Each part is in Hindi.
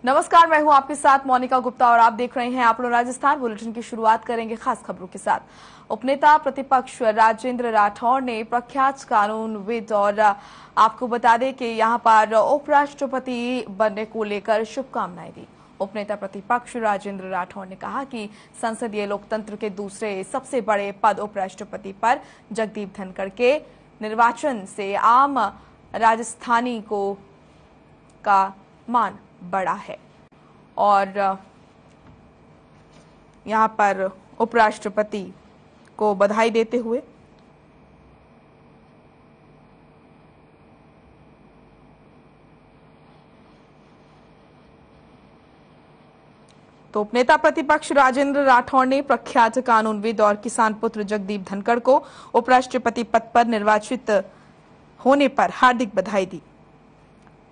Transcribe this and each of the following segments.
नमस्कार, मैं हूं आपके साथ मोनिका गुप्ता और आप देख रहे हैं आप लोग राजस्थान बुलेटिन की शुरुआत करेंगे खास खबरों के साथ। उपनेता प्रतिपक्ष राजेंद्र राठौड़ ने प्रख्यात कानूनविद और आपको बता दें कि यहां पर उपराष्ट्रपति बनने को लेकर शुभकामनाएं दी। उपनेता प्रतिपक्ष राजेंद्र राठौड़ ने कहा कि संसदीय लोकतंत्र के दूसरे सबसे बड़े पद उपराष्ट्रपति पर जगदीप धनखड़ के निर्वाचन से आम राजस्थानी का मान बड़ा है और यहां पर उपराष्ट्रपति को बधाई देते हुए तो उपनेता प्रतिपक्ष राजेंद्र राठौड़ ने प्रख्यात कानूनविद और किसान पुत्र जगदीप धनखड़ को उपराष्ट्रपति पद पर निर्वाचित होने पर हार्दिक बधाई दी।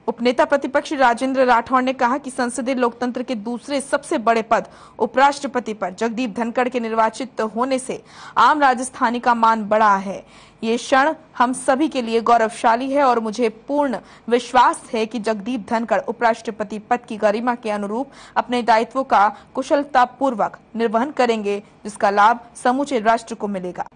उपनेता प्रतिपक्ष राजेंद्र राठौड़ ने कहा कि संसदीय लोकतंत्र के दूसरे सबसे बड़े पद उपराष्ट्रपति पर जगदीप धनखड़ के निर्वाचित होने से आम राजस्थानी का मान बढ़ा है। ये क्षण हम सभी के लिए गौरवशाली है और मुझे पूर्ण विश्वास है कि जगदीप धनखड़ उपराष्ट्रपति पद की गरिमा के अनुरूप अपने दायित्वों का कुशलतापूर्वक निर्वहन करेंगे, जिसका लाभ समूचे राष्ट्र को मिलेगा।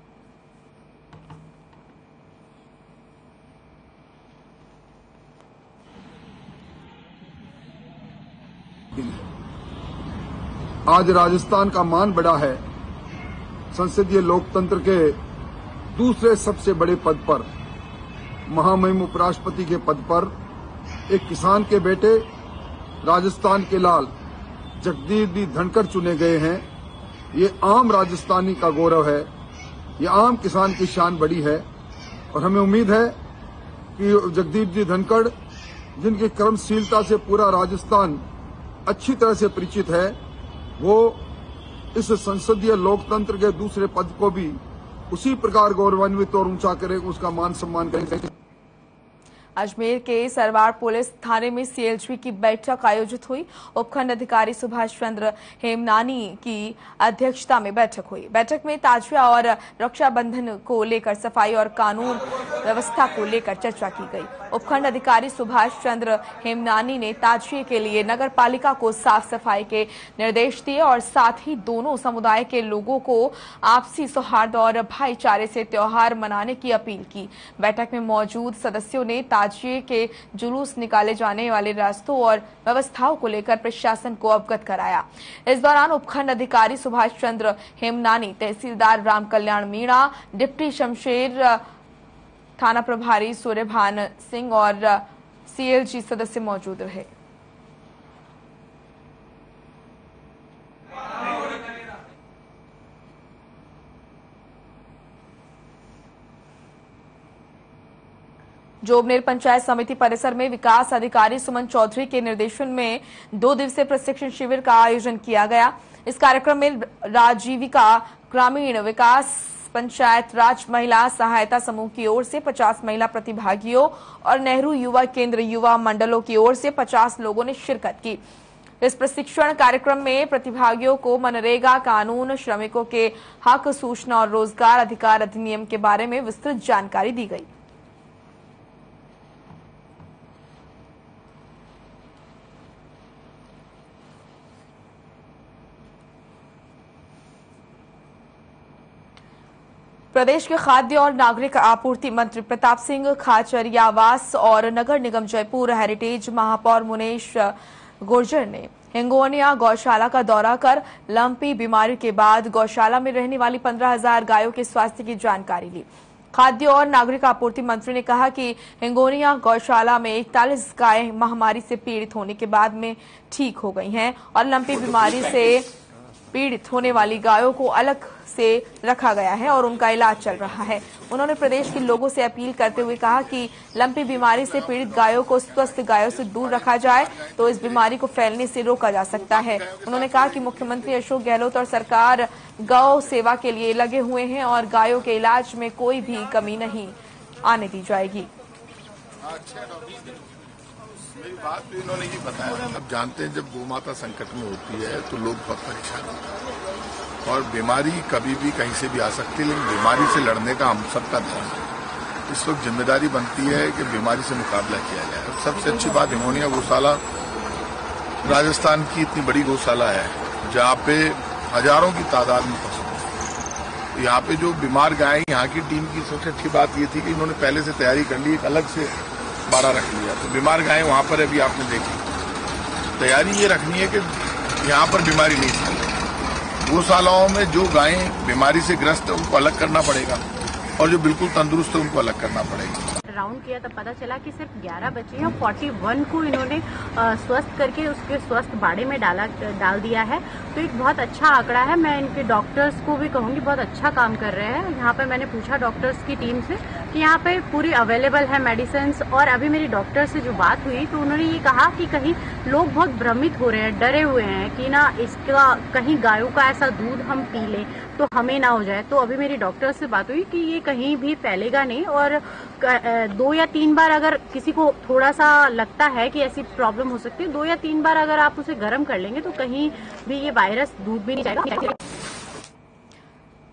आज राजस्थान का मान बढ़ा है। संसदीय लोकतंत्र के दूसरे सबसे बड़े पद पर, महामहिम उपराष्ट्रपति के पद पर एक किसान के बेटे, राजस्थान के लाल जगदीप धनखड़ चुने गए हैं। ये आम राजस्थानी का गौरव है, ये आम किसान की शान बड़ी है और हमें उम्मीद है कि जगदीप धनखड़, जिनकी कर्मशीलता से पूरा राजस्थान अच्छी तरह से परिचित है, वो इस संसदीय लोकतंत्र के दूसरे पद को भी उसी प्रकार गौरवान्वित और ऊंचा करेंगे, उसका मान सम्मान करेंगे। अजमेर के सरवार पुलिस थाने में सीएलजी की बैठक आयोजित हुई। उपखंड अधिकारी सुभाष चंद्र हेमनानी की अध्यक्षता में बैठक हुई। बैठक में ताजिया और रक्षाबंधन को लेकर सफाई और कानून व्यवस्था को लेकर चर्चा की गई। उपखंड अधिकारी सुभाष चंद्र हेमनानी ने ताजिए के लिए नगर पालिका को साफ सफाई के निर्देश दिए और साथ ही दोनों समुदाय के लोगों को आपसी सौहार्द और भाईचारे से त्योहार मनाने की अपील की। बैठक में मौजूद सदस्यों ने ताजिए के जुलूस निकाले जाने वाले रास्तों और व्यवस्थाओं को लेकर प्रशासन को अवगत कराया। इस दौरान उपखंड अधिकारी सुभाष चंद्र हेमनानी, तहसीलदार राम कल्याण मीणा, डिप्टी शमशेर, थाना प्रभारी सूर्यभान सिंह और सीएलजी सदस्य मौजूद रहे। जोबनेर पंचायत समिति परिसर में विकास अधिकारी सुमन चौधरी के निर्देशन में 2 दिवसीय प्रशिक्षण शिविर का आयोजन किया गया। इस कार्यक्रम में राजीविका ग्रामीण विकास पंचायत राज महिला सहायता समूह की ओर से 50 महिला प्रतिभागियों और नेहरू युवा केंद्र युवा मंडलों की ओर से 50 लोगों ने शिरकत की। इस प्रशिक्षण कार्यक्रम में प्रतिभागियों को मनरेगा कानून, श्रमिकों के हक, सूचना और रोजगार अधिकार अधिनियम के बारे में विस्तृत जानकारी दी गई। प्रदेश के खाद्य और नागरिक आपूर्ति मंत्री प्रताप सिंह खाचरियावास और नगर निगम जयपुर हेरिटेज महापौर मुनेश गुर्जर ने हिंगोनिया गौशाला का दौरा कर लंपी बीमारी के बाद गौशाला में रहने वाली 15,000 गायों के स्वास्थ्य की जानकारी ली। खाद्य और नागरिक आपूर्ति मंत्री ने कहा कि हिंगोनिया गौशाला में 41 गायें महामारी से पीड़ित होने के बाद में ठीक हो गई हैं और लंपी बीमारी से पीड़ित होने वाली गायों को अलग से रखा गया है और उनका इलाज चल रहा है। उन्होंने प्रदेश के लोगों से अपील करते हुए कहा कि लंपी बीमारी से पीड़ित गायों को स्वस्थ गायों से दूर रखा जाए तो इस बीमारी को फैलने से रोका जा सकता है। उन्होंने कहा कि मुख्यमंत्री अशोक गहलोत और सरकार गौ सेवा के लिए लगे हुए हैं और गायों के इलाज में कोई भी कमी नहीं आने दी जाएगी। मेरी बात तो इन्होंने ही बताया। अब जानते हैं जब गोमाता संकट में होती है तो लोग बहुत परेशान होते हैं और बीमारी कभी भी कहीं से भी आ सकती है, लेकिन बीमारी से लड़ने का हम सबका धर्म है। इस वक्त जिम्मेदारी बनती है कि बीमारी से मुकाबला किया जाए। सबसे अच्छी बात हिंगोनिया गौशाला राजस्थान की इतनी बड़ी गौशाला है जहाँ पे हजारों की तादाद में पशु हैं। यहाँ पे जो बीमार गाय, यहाँ की टीम की सबसे अच्छी बात ये थी कि इन्होंने पहले से तैयारी कर ली, एक अलग से बाड़ा रख लिया। तो बीमार गाय वहाँ पर अभी आपने देखी, तैयारी ये रखनी है कि यहाँ पर बीमारी नहीं फैले। गौशालाओं में जो गायें बीमारी से ग्रस्त है उनको अलग करना पड़ेगा और जो बिल्कुल तंदुरुस्त है उनको अलग करना पड़ेगा। राउंड किया तब पता चला कि सिर्फ 11 बच्चे हैं, 41 को इन्होंने स्वस्थ करके उसके स्वस्थ बाड़े में डाल दिया है। तो एक बहुत अच्छा आंकड़ा है। मैं इनके डॉक्टर्स को भी कहूँगी बहुत अच्छा काम कर रहे हैं। यहाँ पे मैंने पूछा डॉक्टर्स की टीम से कि यहाँ पे पूरी अवेलेबल है मेडिसिन, और अभी मेरी डॉक्टर से जो बात हुई तो उन्होंने ये कहा कि कहीं लोग बहुत भ्रमित हो रहे हैं, डरे हुए हैं कि ना इसका कहीं गायों का ऐसा दूध हम पी लें तो हमें ना हो जाए। तो अभी मेरी डॉक्टर से बात हुई कि ये कहीं भी फैलेगा नहीं, और 2 या 3 बार अगर किसी को थोड़ा सा लगता है कि ऐसी प्रॉब्लम हो सकती है, 2 या 3 बार अगर आप उसे गर्म कर लेंगे तो कहीं भी ये वायरस दूध भी नहीं जाएगा।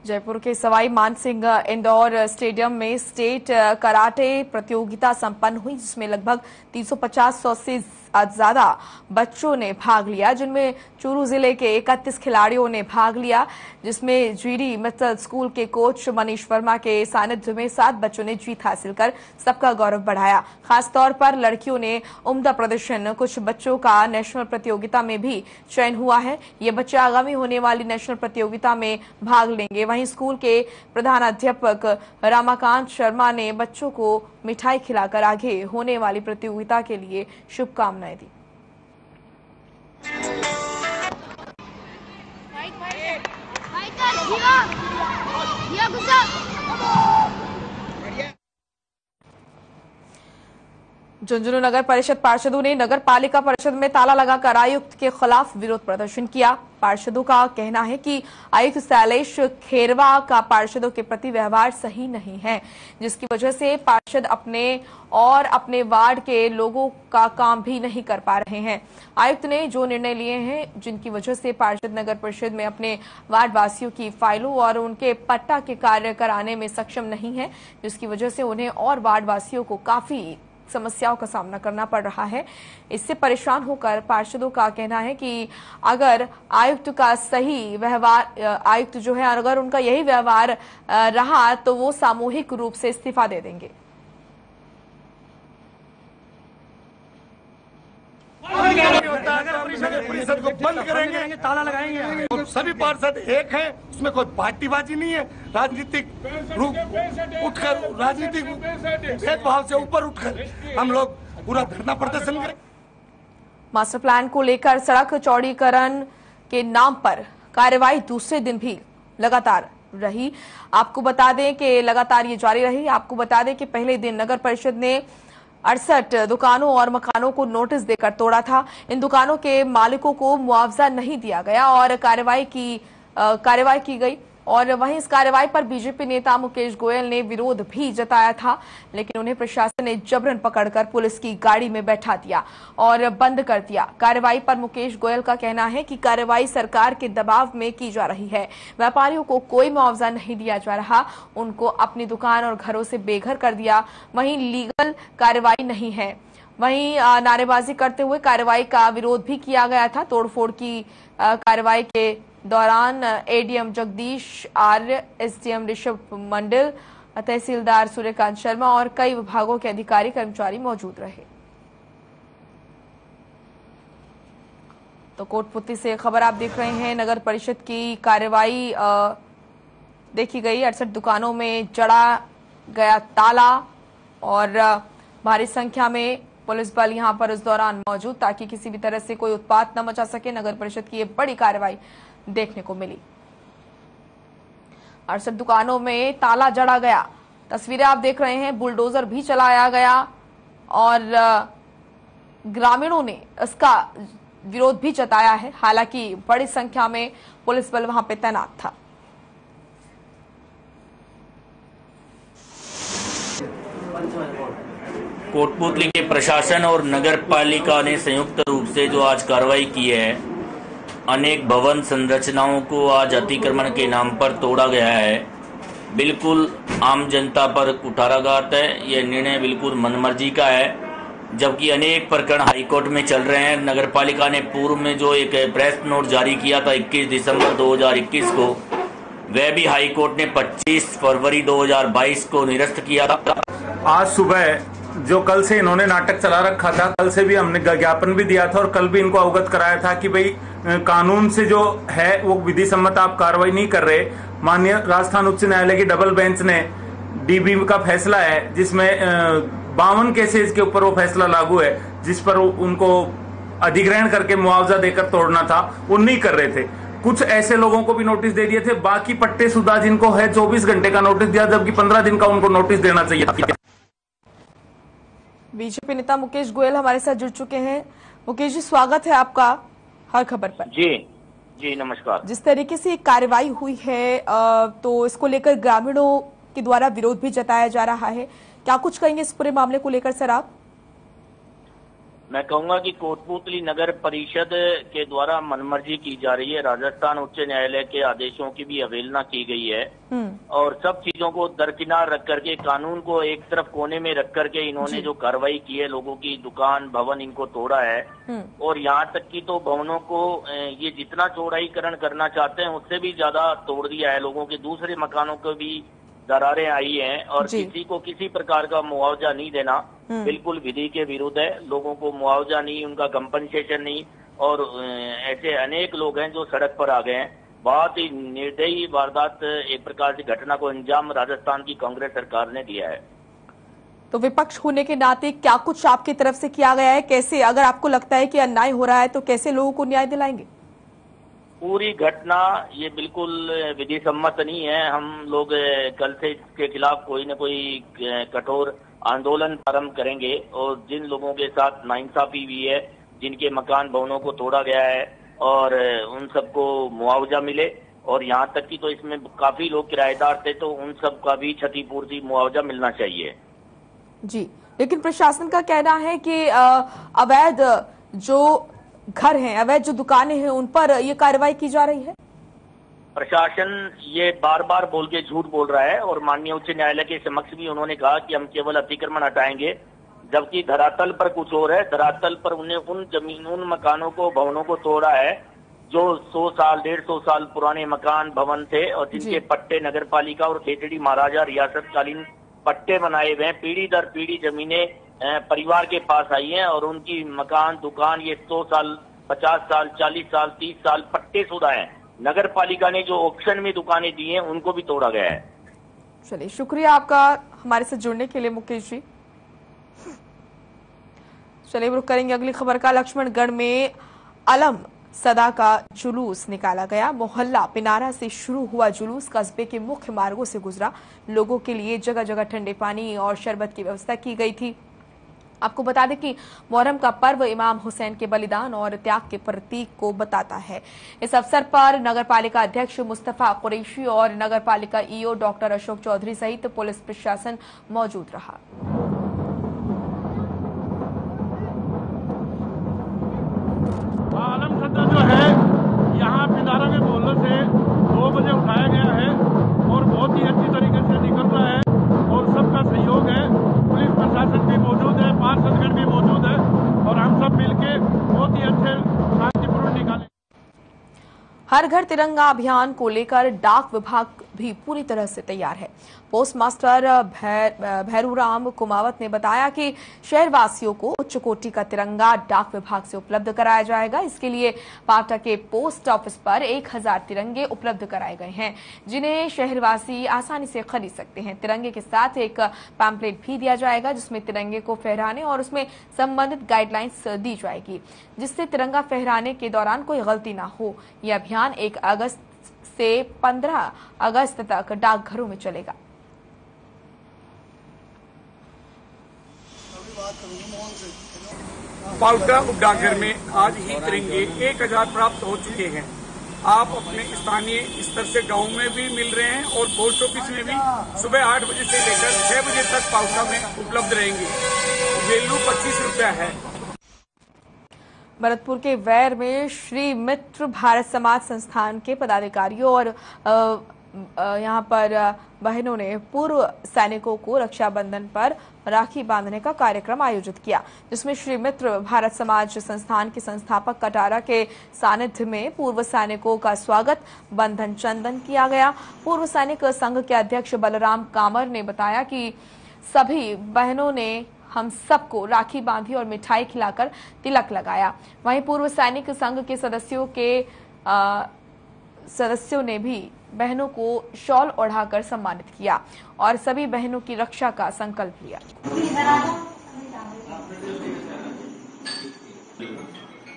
जयपुर के सवाई मानसिंह इंडोर स्टेडियम में स्टेट कराटे प्रतियोगिता संपन्न हुई, जिसमें लगभग 350 से ज्यादा बच्चों ने भाग लिया, जिनमें चूरू जिले के 31 खिलाड़ियों ने भाग लिया, जिसमें जीडी मित्तल स्कूल के कोच मनीष वर्मा के सानिध्य में 7 बच्चों ने जीत हासिल कर सबका गौरव बढ़ाया। खासतौर पर लड़कियों ने उम्दा प्रदर्शन, कुछ बच्चों का नेशनल प्रतियोगिता में भी चयन हुआ है। ये बच्चे आगामी होने वाली नेशनल प्रतियोगिता में भाग लेंगे। वहीं स्कूल के प्रधानाध्यापक रामाकांत शर्मा ने बच्चों को मिठाई खिलाकर आगे होने वाली प्रतियोगिता के लिए शुभकामनाएं दी। झुंझुनू नगर परिषद पार्षदों ने नगर पालिका परिषद में ताला लगाकर आयुक्त के खिलाफ विरोध प्रदर्शन किया। पार्षदों का कहना है कि आयुक्त शैलेश खेरवा का पार्षदों के प्रति व्यवहार सही नहीं है, जिसकी वजह से पार्षद अपने और अपने वार्ड के लोगों का काम भी नहीं कर पा रहे हैं। आयुक्त ने जो निर्णय लिए हैं, जिनकी वजह से पार्षद नगर परिषद में अपने वार्ड वासियों की फाइलों और उनके पट्टा के कार्य कराने में सक्षम नहीं है, जिसकी वजह से उन्हें और वार्ड वासियों को काफी समस्याओं का सामना करना पड़ रहा है। इससे परेशान होकर पार्षदों का कहना है कि अगर आयुक्त का सही व्यवहार, आयुक्त जो है अगर उनका यही व्यवहार रहा तो वो सामूहिक रूप से इस्तीफा दे देंगे। नगर परिषद को बंद करेंगे, ताला लगाएंगे और सभी पार्षद एक हैं, उसमें कोई पार्टीबाजी नहीं है। राजनीतिक रूप उठकर, राजनीतिक भेदभाव से ऊपर उठकर हम लोग पूरा धरना प्रदर्शन करें। मास्टर प्लान को लेकर सड़क चौड़ीकरण के नाम पर कार्रवाई दूसरे दिन भी लगातार रही। आपको बता दें कि लगातार ये जारी रही। आपको बता दें कि पहले दिन नगर परिषद ने 68 दुकानों और मकानों को नोटिस देकर तोड़ा था। इन दुकानों के मालिकों को मुआवजा नहीं दिया गया और कार्रवाई की गई। और वहीं इस कार्रवाई पर बीजेपी नेता मुकेश गोयल ने विरोध भी जताया था, लेकिन उन्हें प्रशासन ने जबरन पकड़कर पुलिस की गाड़ी में बैठा दिया और बंद कर दिया। कार्रवाई पर मुकेश गोयल का कहना है कि कार्रवाई सरकार के दबाव में की जा रही है। व्यापारियों को कोई मुआवजा नहीं दिया जा रहा, उनको अपनी दुकान और घरों से बेघर कर दिया। वहीं लीगल कार्रवाई नहीं है। वहीं नारेबाजी करते हुए कार्रवाई का विरोध भी किया गया था। तोड़फोड़ की कार्रवाई के दौरान एडीएम जगदीश आर्य, एसडीएम ऋषभ मंडल, तहसीलदार सूर्यकांत शर्मा और कई विभागों के अधिकारी कर्मचारी मौजूद रहे। तो कोटपुतली से खबर आप देख रहे हैं। नगर परिषद की कार्रवाई देखी गई। 68 दुकानों में जड़ा गया ताला और भारी संख्या में पुलिस बल यहां पर इस दौरान मौजूद, ताकि किसी भी तरह से कोई उत्पात न मचा सके। नगर परिषद की ये बड़ी कार्रवाई देखने को मिली। 68 दुकानों में ताला जड़ा गया। तस्वीरें आप देख रहे हैं। बुलडोजर भी चलाया गया और ग्रामीणों ने इसका विरोध भी जताया है। हालांकि बड़ी संख्या में पुलिस बल वहां पे तैनात था। कोटपुतली के प्रशासन और नगर पालिका ने संयुक्त रूप से जो आज कार्रवाई की है, अनेक भवन संरचनाओं को आज अतिक्रमण के नाम पर तोड़ा गया है। बिल्कुल आम जनता पर कुठाराघात है। यह निर्णय बिल्कुल मनमर्जी का है। जबकि अनेक प्रकरण हाईकोर्ट में चल रहे हैं। नगरपालिका ने पूर्व में जो एक प्रेस नोट जारी किया था 21 दिसंबर 2021 को, वह भी हाईकोर्ट ने 25 फरवरी 2022 को निरस्त किया था। आज सुबह जो कल से इन्होंने नाटक चला रखा था, कल से भी हमने ज्ञापन भी दिया था और कल भी इनको अवगत कराया था कि भाई कानून से जो है वो विधि सम्मत आप कार्रवाई नहीं कर रहे। माननीय राजस्थान उच्च न्यायालय की डबल बेंच ने डीबी का फैसला है जिसमें 52 केसेज के ऊपर वो फैसला लागू है, जिस पर उनको अधिग्रहण करके मुआवजा देकर तोड़ना था, वो नहीं कर रहे थे। कुछ ऐसे लोगों को भी नोटिस दे दिए थे, बाकी पट्टेसुदा जिनको है 24 घंटे का नोटिस दिया, जबकि 15 दिन का उनको नोटिस देना चाहिए। बीजेपी नेता मुकेश गोयल हमारे साथ जुड़ चुके हैं। मुकेश जी, स्वागत है आपका हर खबर पर। जी नमस्कार। जिस तरीके से कार्रवाई हुई है तो इसको लेकर ग्रामीणों के द्वारा विरोध भी जताया जा रहा है, क्या कुछ कहेंगे इस पूरे मामले को लेकर सर आप? मैं कहूंगा कि कोटपूतली नगर परिषद के द्वारा मनमर्जी की जा रही है। राजस्थान उच्च न्यायालय के आदेशों की भी अवहेलना की गई है और सब चीजों को दरकिनार रख करके, कानून को एक तरफ कोने में रख करके इन्होंने जो कार्रवाई की है, लोगों की दुकान भवन इनको तोड़ा है। और यहाँ तक कि तो भवनों को ये जितना चौड़ाईकरण करना चाहते हैं उससे भी ज्यादा तोड़ दिया है। लोगों के दूसरे मकानों को भी दरारें आई हैं और किसी को किसी प्रकार का मुआवजा नहीं देना बिल्कुल विधि के विरुद्ध है। लोगों को मुआवजा नहीं, उनका कंपनसेशन नहीं, और ऐसे अनेक लोग हैं जो सड़क पर आ गए हैं। बहुत ही निर्दयी वारदात, एक प्रकार से घटना को अंजाम राजस्थान की कांग्रेस सरकार ने दिया है। तो विपक्ष होने के नाते क्या कुछ आपकी तरफ से किया गया है? कैसे, अगर आपको लगता है कि अन्याय हो रहा है तो कैसे लोगों को न्याय दिलाएंगे? पूरी घटना ये बिल्कुल विधि सम्मत नहीं है। हम लोग कल से इसके खिलाफ कोई न कोई कठोर आंदोलन प्रारंभ करेंगे और जिन लोगों के साथ नाइंसाफी हुई है, जिनके मकान भवनों को तोड़ा गया है, और उन सबको मुआवजा मिले। और यहाँ तक कि तो इसमें काफी लोग किराएदार थे, तो उन सब का भी क्षतिपूर्ति मुआवजा मिलना चाहिए। जी, लेकिन प्रशासन का कहना है कि अवैध जो घर हैं, अवैध जो दुकानें हैं, उन पर ये कार्रवाई की जा रही है। प्रशासन ये बार बार बोल के झूठ बोल रहा है और माननीय उच्च न्यायालय के समक्ष भी उन्होंने कहा कि हम केवल अतिक्रमण हटाएंगे, जबकि धरातल पर कुछ और है। धरातल पर उन्हें उन मकानों को, भवनों को तोड़ा है जो 100 साल 150 साल पुराने मकान भवन थे और जिनके पट्टे नगर पालिका और खेतड़ी महाराजा रियासतकालीन पट्टे बनाए हुए हैं। पीढ़ी दर पीढ़ी जमीनें परिवार के पास आई हैं और उनकी मकान दुकान ये 100 साल 50 साल 40 साल 30 साल पट्टे शुदा है। नगर पालिका ने जो ऑक्शन में दुकानें दी हैं उनको भी तोड़ा गया है। चलिए, शुक्रिया आपका हमारे साथ जुड़ने के लिए मुकेश जी। चलिए, रुक करेंगे अगली खबर का। लक्ष्मणगढ़ में अलम सदा का जुलूस निकाला गया। मोहल्ला पिनारा से शुरू हुआ जुलूस कस्बे के मुख्य मार्गों से गुजरा। लोगों के लिए जगह जगह ठंडे पानी और शरबत की व्यवस्था की गई थी। आपको बता दें कि मुहर्रम का पर्व इमाम हुसैन के बलिदान और त्याग के प्रतीक को बताता है। इस अवसर पर नगरपालिका अध्यक्ष मुस्तफा कुरैशी और नगरपालिका ईओ डॉक्टर अशोक चौधरी सहित पुलिस प्रशासन मौजूद रहा। आलम सदा जो है यहाँ पिनारा में मोहल्लों से 2 बजे उठाया गया है और बहुत ही अच्छी तरीके से निकल रहा है और सबका सहयोग है। पुलिस प्रशासन भी मौजूद है, पार्षदगण भी मौजूद है और हम सब मिलके बहुत ही अच्छे शांतिपूर्ण निकाले। हर घर तिरंगा अभियान को लेकर डाक विभाग भी पूरी तरह से तैयार है। पोस्ट मास्टर भैरूराम कुमावत ने बताया कि शहरवासियों को उच्च कोटि का तिरंगा डाक विभाग से उपलब्ध कराया जाएगा। इसके लिए पाटा के पोस्ट ऑफिस पर 1000 तिरंगे उपलब्ध कराए गए हैं, जिन्हें शहरवासी आसानी से खरीद सकते हैं। तिरंगे के साथ एक पैम्पलेट भी दिया जाएगा जिसमें तिरंगे को फहराने और उसमें संबंधित गाइडलाइंस दी जाएगी, जिससे तिरंगा फहराने के दौरान कोई गलती ना हो। यह अभियान 1 अगस्त से 15 अगस्त तक डाकघरों में चलेगा। पाउटा डाकघर में आज ही तिरंगे 1000 प्राप्त हो चुके हैं। आप अपने स्थानीय स्तर से गांव में भी मिल रहे हैं और पोस्ट ऑफिस में भी सुबह 8 बजे से लेकर 6 बजे तक पाउटा में उपलब्ध रहेंगे। वैल्यू 25 रुपया है। भरतपुर के वैर में श्री मित्र भारत समाज संस्थान के पदाधिकारियों और यहाँ पर बहनों ने पूर्व सैनिकों को रक्षाबंधन पर राखी बांधने का कार्यक्रम आयोजित किया, जिसमें श्री मित्र भारत समाज संस्थान के संस्थापक कटारा के सानिध्य में पूर्व सैनिकों का स्वागत बंधन चंदन किया गया। पूर्व सैनिक संघ के अध्यक्ष बलराम कामर ने बताया कि सभी बहनों ने हम सबको राखी बांधी और मिठाई खिलाकर तिलक लगाया। वहीं पूर्व सैनिक संघ के सदस्यों ने भी बहनों को शॉल ओढ़ाकर सम्मानित किया और सभी बहनों की रक्षा का संकल्प लिया।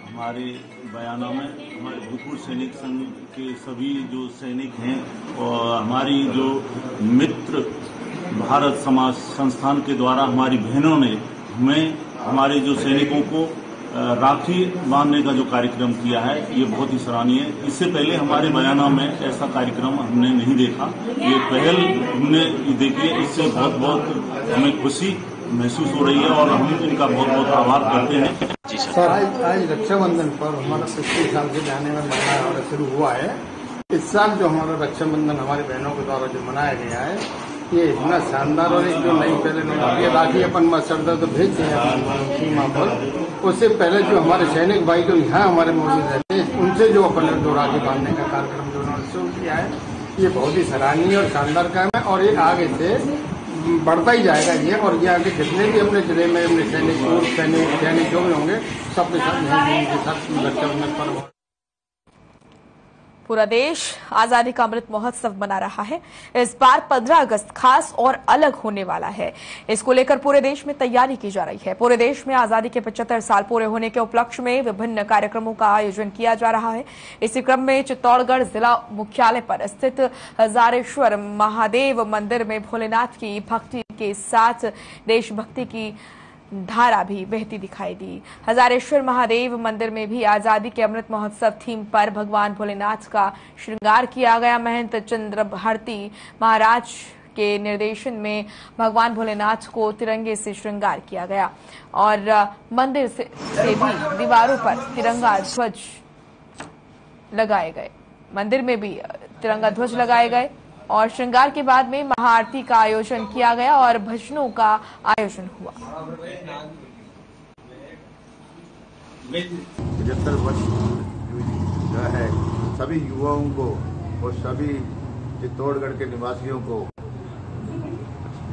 हमारे बयानों में हमारे भूतपूर्व सैनिक संघ के सभी जो सैनिक हैं और हमारी जो मित्र भारत समाज संस्थान के द्वारा हमारी बहनों ने हमारे जो सैनिकों को राखी बांधने का जो कार्यक्रम किया है, ये बहुत ही सराहनीय है। इससे पहले हमारे बयाना में ऐसा कार्यक्रम हमने नहीं देखा, ये पहल हमने देखी है। इससे बहुत बहुत हमें खुशी महसूस हो रही है और हम इनका बहुत बहुत आभार करते हैं। सर, आज रक्षाबंधन पर हमारा 25 साल से जाने में मनाया शुरू हुआ है। इस साल जो हमारा रक्षाबंधन हमारी बहनों के द्वारा जो मनाया गया है, ये इतना शानदार और एक जो नई पहले ये राखी अपन सरदार तो भेजते हैं सीमा पर, उससे पहले जो हमारे सैनिक भाई जो यहाँ हमारे मौजूद रहते हैं, उनसे जो अपन जो राखी बांधने का कार्यक्रम जो उन्होंने शुरू किया है, ये बहुत ही सराहनीय और शानदार काम है और ये आगे से बढ़ता ही जाएगा ये। और ये आगे जितने भी अपने जिले में अपने सैनिक जो भी होंगे, सबके साथ रक्षाबंधन पर्व। पूरा देश आजादी का अमृत महोत्सव मना रहा है। इस बार 15 अगस्त खास और अलग होने वाला है। इसको लेकर पूरे देश में तैयारी की जा रही है। पूरे देश में आजादी के 75 साल पूरे होने के उपलक्ष्य में विभिन्न कार्यक्रमों का आयोजन किया जा रहा है। इसी क्रम में चित्तौड़गढ़ जिला मुख्यालय पर स्थित हजारेश्वर महादेव मंदिर में भोलेनाथ की भक्ति के साथ देशभक्ति की धारा भी बहती दिखाई दी। हजारेश्वर महादेव मंदिर में भी आजादी के अमृत महोत्सव थीम पर भगवान भोलेनाथ का श्रृंगार किया गया। महंत चंद्र भारती महाराज के निर्देशन में भगवान भोलेनाथ को तिरंगे से श्रृंगार किया गया और मंदिर से भी दीवारों पर तिरंगा ध्वज लगाए गए। मंदिर में भी तिरंगा ध्वज लगाए गए और श्रृंगार के बाद में महाआरती का आयोजन किया गया और भजनों का आयोजन हुआ। 75 वर्ष जो है सभी युवाओं को और सभी चित्तौड़गढ़ के निवासियों को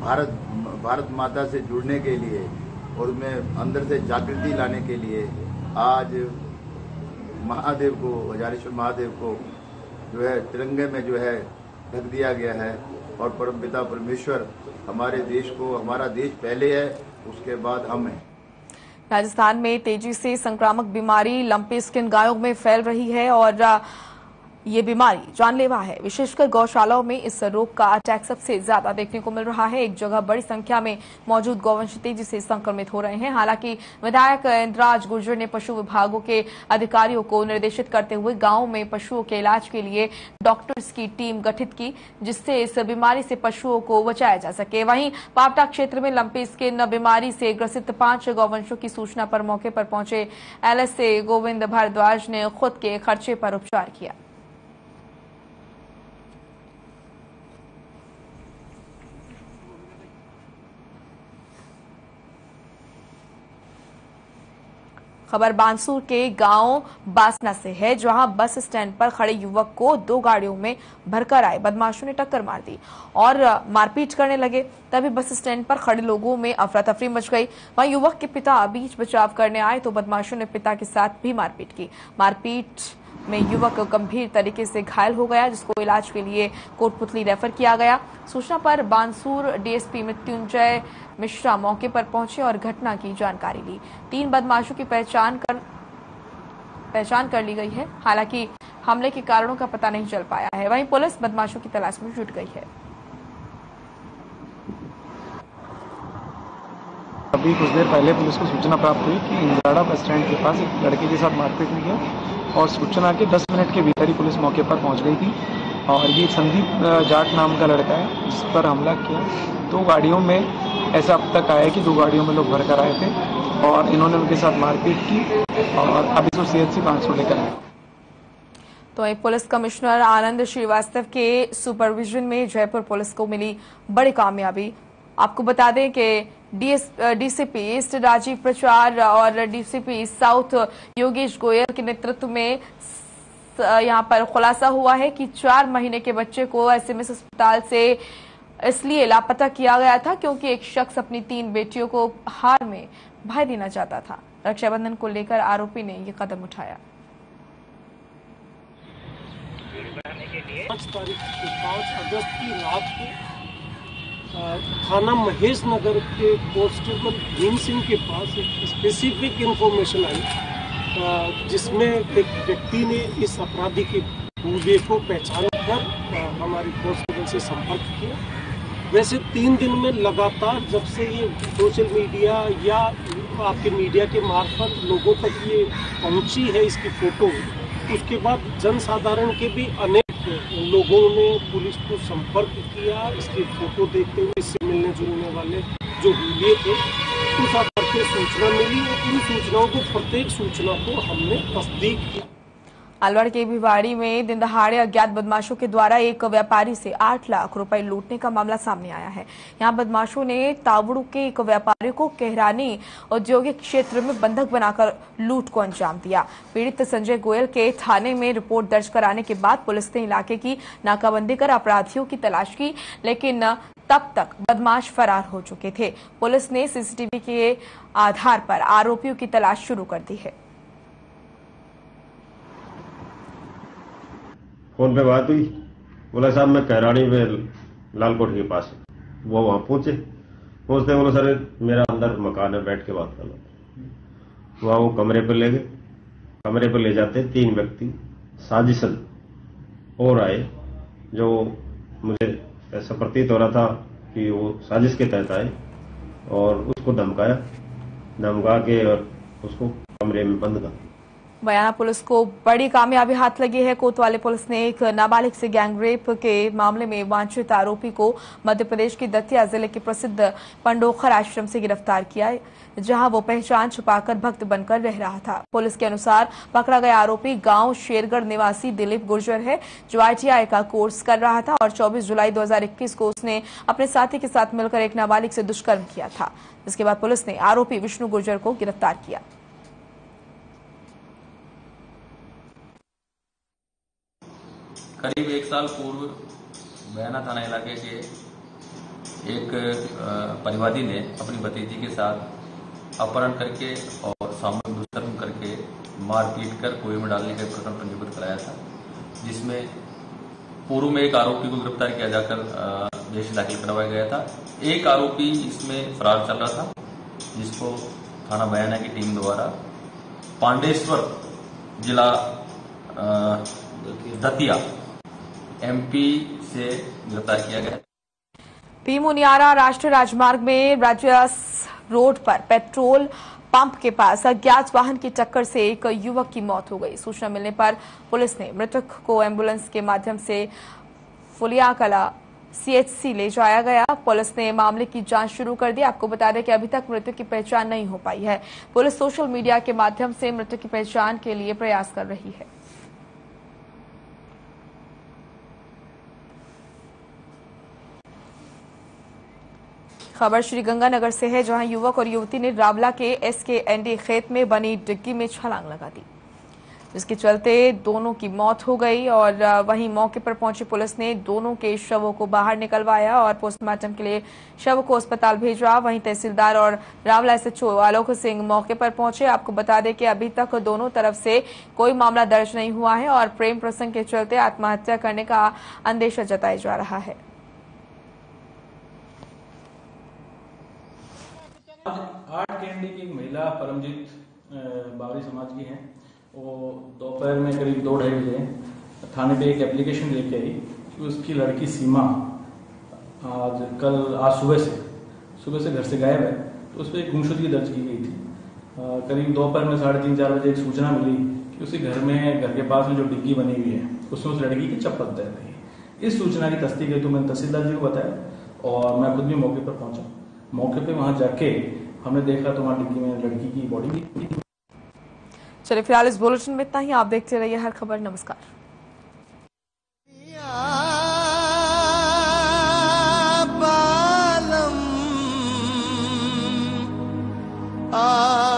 भारत माता से जुड़ने के लिए और उनमें अंदर से जागृति लाने के लिए आज महादेव को, हजारेश्वर महादेव को जो है तिरंगे में जो है ढक दिया गया है। और परमपिता परमेश्वर हमारे देश को, हमारा देश पहले है, उसके बाद हम हैं। राजस्थान में तेजी से संक्रामक बीमारी लंपी स्किन गायों में फैल रही है और ये बीमारी जानलेवा है। विशेषकर गौशालाओं में इस रोग का अटैक सबसे ज्यादा देखने को मिल रहा है। एक जगह बड़ी संख्या में मौजूद गौवंश तेजी से संक्रमित हो रहे हैं। हालांकि विधायक इंद्राज गुर्जर ने पशु विभागों के अधिकारियों को निर्देशित करते हुए गांवों में पशुओं के इलाज के लिए डॉक्टर्स की टीम गठित की, जिससे इस बीमारी से पशुओं को बचाया जा सके। वहीं पावटा क्षेत्र में लंपी स्किन बीमारी से ग्रसित 5 गौवंशों की सूचना पर मौके पर पहुंचे एलएसए गोविंद भारद्वाज ने खुद के खर्चे पर उपचार किया। खबर बांसूर के गांव बासना से है, जहां बस स्टैंड पर खड़े युवक को 2 गाड़ियों में भरकर आए बदमाशों ने टक्कर मार दी और मारपीट करने लगे। तभी बस स्टैंड पर खड़े लोगों में अफरा तफरी मच गई। वहीं युवक के पिता बीच बचाव करने आए तो बदमाशों ने पिता के साथ भी मारपीट की। मारपीट में युवक गंभीर तरीके से घायल हो गया, जिसको इलाज के लिए कोटपुतली रेफर किया गया। सूचना पर बांसूर डीएसपी मृत्युंजय मिश्रा मौके पर पहुंचे और घटना की जानकारी ली। 3 बदमाशों की पहचान कर ली गई है। हालांकि हमले के कारणों का पता नहीं चल पाया है। वहीं पुलिस बदमाशों की तलाश में जुट गई है। अभी कुछ देर पहले पुलिस को सूचना प्राप्त हुई कि इंद्राड़ा बस स्टैंड के पास एक लड़के के साथ मारपीट हुई है और सूचना के 10 मिनट के भीतर ही पुलिस मौके पर पहुंच गई थी। और ये संदीप जाट नाम का लड़का है जिस पर हमला किया। 2 गाड़ियों में ऐसा अब तक आया कि 2 गाड़ियों में लोग भरकर आए थे और इन्होंने उनके साथ मारपीट की और अब इसको सीएचसी बांसूर लेकर आए। तो एक पुलिस कमिश्नर आनंद श्रीवास्तव के सुपरविजन में जयपुर पुलिस को मिली बड़ी कामयाबी। आपको बता दें कि डीसीपी ईस्ट राजीव प्रचार और डीसीपी साउथ योगेश गोयल के नेतृत्व में यहां पर खुलासा हुआ है कि 4 महीने के बच्चे को एसएमएस अस्पताल से इसलिए लापता किया गया था क्योंकि एक शख्स अपनी 3 बेटियों को हार में भाई देना चाहता था। रक्षाबंधन को लेकर आरोपी ने ये कदम उठाया। 5 अगस्त की रात को थाना महेश नगर के कांस्टेबल भीम सिंह के पास एक स्पेसिफिक इंफॉर्मेशन आई जिसमें एक व्यक्ति ने इस अपराधी के बूढ़े को पहचान कर हमारी कांस्टेबल से संपर्क किया। वैसे 3 दिन में लगातार जब से ये सोशल मीडिया या आपके मीडिया के मार्फत लोगों तक ये पहुंची है इसकी फोटो, उसके बाद जनसाधारण के भी अनेक लोगों ने पुलिस को संपर्क किया। इसकी फोटो देखते हुए इससे मिलने जुलने वाले जो हुए थे उस आधार पर सूचना मिली और इन सूचनाओं को प्रत्येक सूचना को हमने तस्दीक की। अलवर के भिवाड़ी में दिन दहाड़े अज्ञात बदमाशों के द्वारा एक व्यापारी से 8 लाख रुपए लूटने का मामला सामने आया है। यहां बदमाशों ने तावड़ू के एक व्यापारी को कहरानी औद्योगिक क्षेत्र में बंधक बनाकर लूट को अंजाम दिया। पीड़ित संजय गोयल के थाने में रिपोर्ट दर्ज कराने के बाद पुलिस ने इलाके की नाकाबंदी कर अपराधियों की तलाश की, लेकिन तब तक बदमाश फरार हो चुके थे। पुलिस ने सीसीटीवी के आधार पर आरोपियों की तलाश शुरू कर दी है। फोन पे बात हुई, बोला साहब मैं कहरानी में लालकोट के पास वो वहां पहुंचते बोले सर मेरा अंदर मकान है, बैठ के बात कर लो। वहां वो कमरे पर ले गए। कमरे पर ले जाते 3 व्यक्ति साजिशन और आए, जो मुझे ऐसा प्रतीत हो रहा था कि वो साजिश के तहत आए और उसको धमका के और उसको कमरे में बंद कर। बयाना पुलिस को बड़ी कामयाबी हाथ लगी है। कोतवाली पुलिस ने एक नाबालिग से गैंगरेप के मामले में वांछित आरोपी को मध्य प्रदेश की दतिया जिले के प्रसिद्ध पंडोखर आश्रम से गिरफ्तार किया, जहां वो पहचान छुपाकर भक्त बनकर रह रहा था। पुलिस के अनुसार पकड़ा गया आरोपी गांव शेरगढ़ निवासी दिलीप गुर्जर है, जो ITI का कोर्स कर रहा था और 24 जुलाई 2021 को उसने अपने साथी के साथ मिलकर एक नाबालिग से दुष्कर्म किया था। इसके बाद पुलिस ने आरोपी विष्णु गुर्जर को गिरफ्तार किया। करीब 1 साल पूर्व बयाना थाना इलाके के एक परिवादी ने अपनी भतीजी के साथ अपहरण करके और सामूहिक दुष्कर्म करके मारपीट कर कुएं में डालने का प्रकरण पंजीबद्ध कराया था, जिसमें पूर्व में एक आरोपी को गिरफ्तार किया जाकर जेल दाखिल करवाया गया था। एक आरोपी इसमें फरार चल रहा था, जिसको थाना बयाना की टीम द्वारा पांडेश्वर जिला दतिया MP से गिरफ्तार किया गया। पीमुनियारा राष्ट्रीय राजमार्ग में राजास रोड पर पेट्रोल पंप के पास अज्ञात वाहन की टक्कर से एक युवक की मौत हो गई। सूचना मिलने पर पुलिस ने मृतक को एम्बुलेंस के माध्यम से फुलियाकला CHC ले जाया गया। पुलिस ने मामले की जांच शुरू कर दी। आपको बता दें कि अभी तक मृतक की पहचान नहीं हो पाई है। पुलिस सोशल मीडिया के माध्यम से मृतक की पहचान के लिए प्रयास कर रही है। खबर श्रीगंगानगर से है, जहां युवक और युवती ने रावला के SKND खेत में बनी डिग्गी में छलांग लगा दी, जिसके चलते दोनों की मौत हो गई। और वहीं मौके पर पहुंची पुलिस ने दोनों के शवों को बाहर निकलवाया और पोस्टमार्टम के लिए शव को अस्पताल भेजा। वहीं तहसीलदार और रावला SHO आलोक सिंह मौके पर पहुंचे। आपको बता दें कि अभी तक दोनों तरफ से कोई मामला दर्ज नहीं हुआ है और प्रेम प्रसंग के चलते आत्महत्या करने का अंदेशा जताया जा रहा है। आर्ट कैंडी की एक महिला परमजीत बावरी समाज की है। वो दोपहर में करीब 2-2:30 बजे थाने पे एक एप्लीकेशन लेके आई कि उसकी लड़की सीमा आज सुबह से घर से गायब है, तो उस पर एक गुमशुदगी दर्ज की गई थी। करीब दोपहर में 3:30-4 बजे एक सूचना मिली कि उसी घर के पास में जो डिग्गी बनी हुई है उसमें उस लड़की की चप्पल तैर रही है। इस सूचना की तस्दीक है तो मैंने तहसीलदार जी को बताया और मैं खुद भी मौके पर पहुंचा। मौके पे वहां जाके हमने देखा तो वहां डिग्गी में लड़की की बॉडी भी। चलिए फिलहाल इस बुलेटिन में इतना ही। आप देखते रहिए हर खबर। नमस्कार। आ